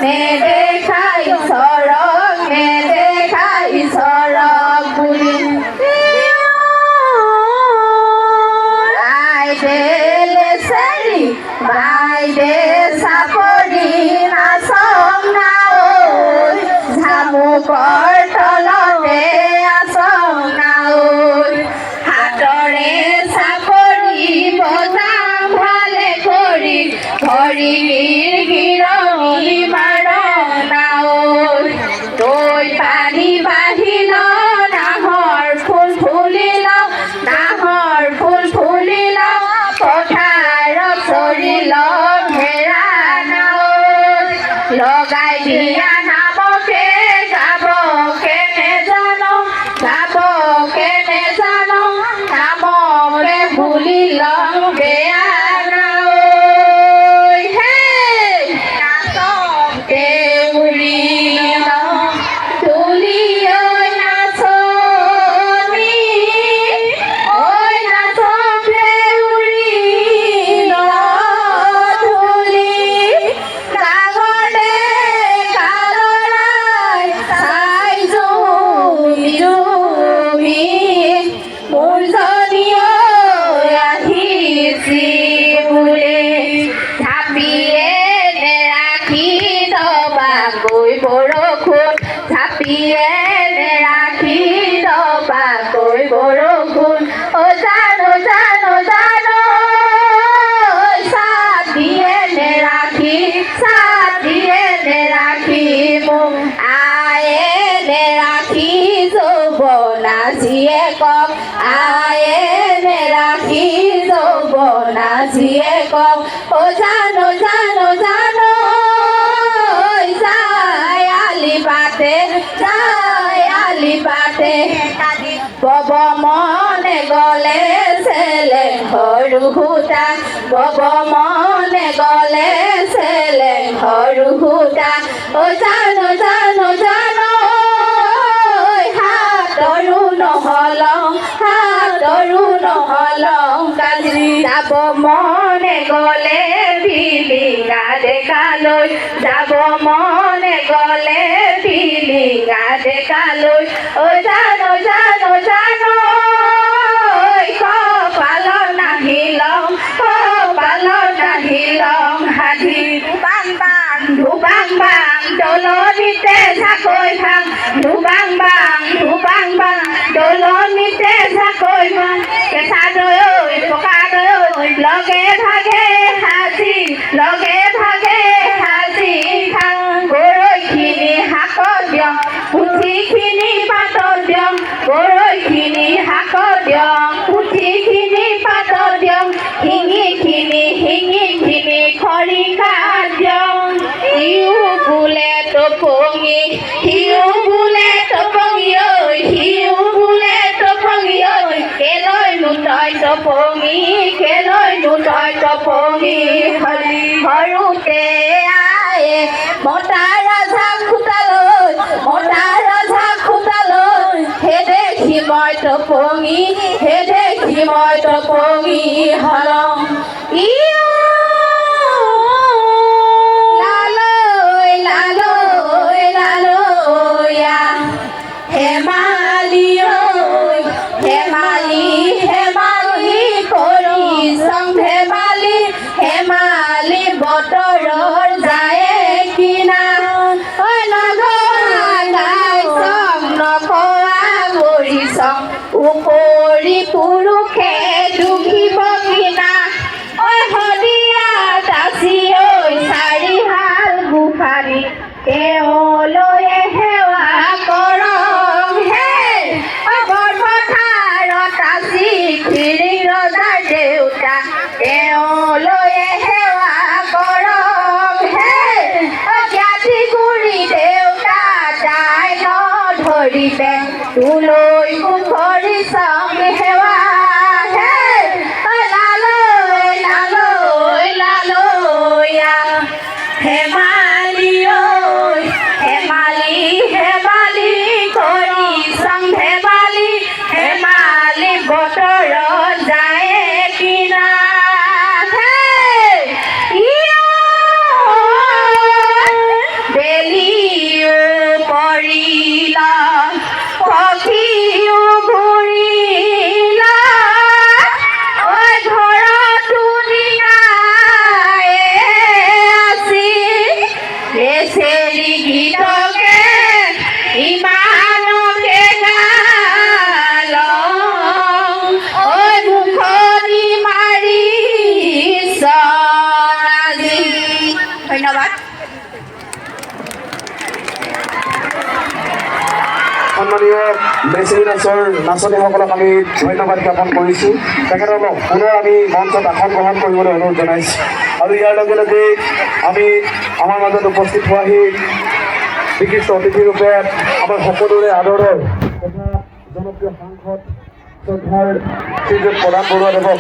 নেদেখাই চৰক বুলি আইদে লেচেৰি বাইদে চাপৰি নাচং না ঐ ঝামুকৰ তলতে আচং না ঐ হাতৰে চাপৰি বজাম ভালে কৰি ভৰিৰ গিৰণি মাৰং না ঐ দৈ পানী বাঢ়িল নাহৰ ফুল ফুলিল পথাৰত চৰিল ঘেৰা না ঐ লগাই দিয়া নামকে গাব কেনে জানো নামকে ভুলিল বেয়া না ঐ নাচতে উৰিল তুলি ঐ নাচনি ঐ নাচতে উৰিল তুলি ডাঙৰে কালৰাই চাই জুমি মোৰ জনীয়ে আহিছি বোলে ঢাপিয়ে নেৰাখি দবাকৈ বৰষুণ ঢাপিয়ে নেৰাখি দবাকৈ বৰষুণ অ জানো চাত দিয়ে নেৰাখি মোক আয়ে নেৰাখি যৌৱনা জীয়েকক আয়ে নেৰাখি যৌৱনা জীয়েকক অ জানো যায় আলি পাতে বব মনে গলে চেলে সৰু সূতা বব মনে গলে চেলে সৰু সূতা অ জানো হাতৰো নহলং কালি যাব মনে গলে পিলিঙা দেখালৈ যাব মনে গলে পিলিঙা দেখালৈ অ জানো কপালত নাহিলং হাধি ধুবাং বাং দলনিতে চাকৈ ভাং ধুবাং বাং দলনিতে চাকৈ ভাং কেঁচা দৈ পকা দৈ লগে ভাগে সাজি খাং গৰৈখিনি শাকত দিয়ং পুঠিখিনি পাতত দিয়ং গৰৈখিনি শাকত দিয়ং পুঠিখিনি পাতত দিয়ং শিঙিখিনি খৰিকাত দিয়ং সিও বোলে টপঙি ঐ কেলৈ নুতই টপঙি সৰুতে আয়ে মতা ৰাজা খোটালৈ হে দেখি মই টপঙি হলং হেমালি বতৰৰ যায় কিনা নখোৱা উপৰি পুৰুষে দুখিব কিনা ঐ শদিয়া দাসী ঐ চাৰিহাল গোসাঁনী তেওঁলৈ সেৱা কৰং হে বৰপথাৰত আজি খিৰি ৰজাৰ দেউতা তেওঁলৈ সেৱা কৰং হে জ্ঞাতি গুৰি দেউতা তাই নধৰিবে তোলৈ পুখুৰী চাং সেৱা হে লালৈ হেমালি কৰি চাং হেমালি বতৰত যায় কিনা বেচেৰি গীতকে ইমানকে গাল ঐ মুখনি মাৰি আজি ধন্যবাদ। সন্মানীয় বেচেৰি নাচৰ নাচনীসকলক আমি ধন্যবাদ জ্ঞাপন কৰিছোঁ। তেখেতসকলক পুনৰ আমি মঞ্চত আসন গ্ৰহণ কৰিবলৈ অনুৰোধ জনাইছোঁ। আৰু ইয়াৰ লগে লগে আমি আমাৰ মাজত উপস্থিত হোৱাহি বিশিষ্ট অতিথিৰূপে আমাৰ সকলোৰে আদৰৰ তথা জনপ্ৰিয় সাংসদ শ্ৰদ্ধাৰ শ্ৰীযুত প্ৰধান বৰুৱাদেৱক